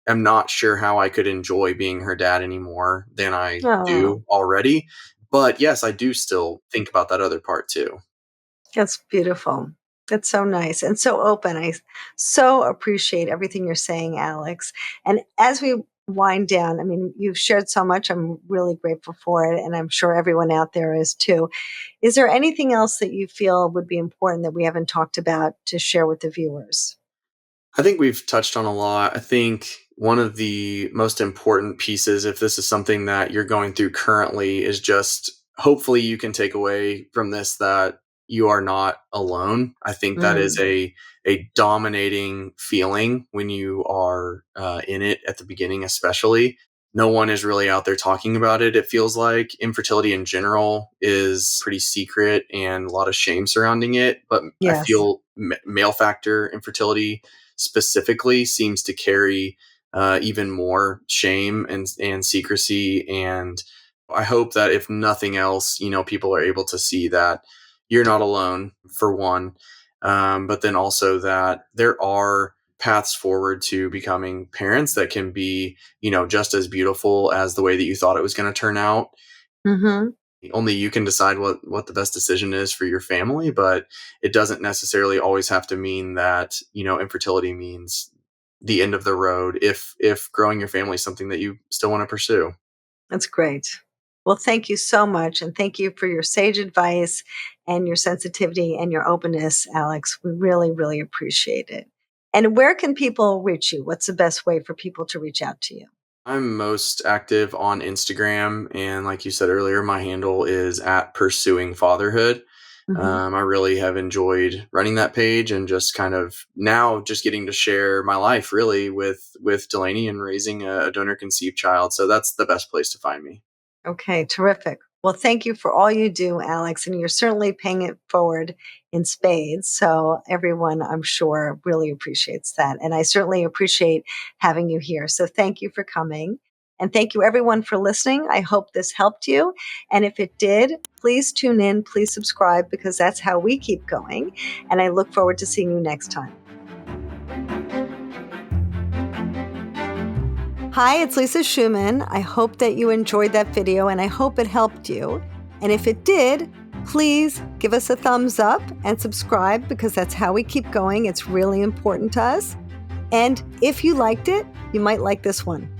I'm not sure how I could enjoy being her dad any more than I Oh. do already. But yes, I do still think about that other part too. That's beautiful. That's so nice and so open. I so appreciate everything you're saying, Alex. And as we wind down, I mean, you've shared so much. I'm really grateful for it. And I'm sure everyone out there is too. Is there anything else that you feel would be important that we haven't talked about to share with the viewers? I think we've touched on a lot. I think one of the most important pieces, if this is something that you're going through currently, is just hopefully you can take away from this that you are not alone. I think that is Mm, a dominating feeling when you are in it at the beginning, especially. No one is really out there talking about it. It feels like infertility in general is pretty secret and a lot of shame surrounding it. But I yes. feel male factor infertility specifically seems to carry even more shame and secrecy. And I hope that if nothing else, people are able to see that you're not alone, for one, but then also that there are paths forward to becoming parents that can be, just as beautiful as the way that you thought it was going to turn out. Mm-hmm. Only you can decide what the best decision is for your family, but it doesn't necessarily always have to mean that infertility means the end of the road if growing your family is something that you still want to pursue. That's great. Well, thank you so much. And thank you for your sage advice and your sensitivity and your openness, Alex. We really, really appreciate it. And where can people reach you? What's the best way for people to reach out to you? I'm most active on Instagram, and like you said earlier, my handle is at pursuing fatherhood. Hmm. I really have enjoyed running that page and just kind of now just getting to share my life really with Delaney and raising a donor conceived child. So that's the best place to find me. Okay, terrific. Well, thank you for all you do, Alex. And you're certainly paying it forward in spades. So everyone, I'm sure, really appreciates that. And I certainly appreciate having you here. So thank you for coming. And thank you, everyone, for listening. I hope this helped you. And if it did, please tune in, please subscribe, because that's how we keep going. And I look forward to seeing you next time. Hi, it's Lisa Schumann. I hope that you enjoyed that video and I hope it helped you. And if it did, please give us a thumbs up and subscribe because that's how we keep going. It's really important to us. And if you liked it, you might like this one.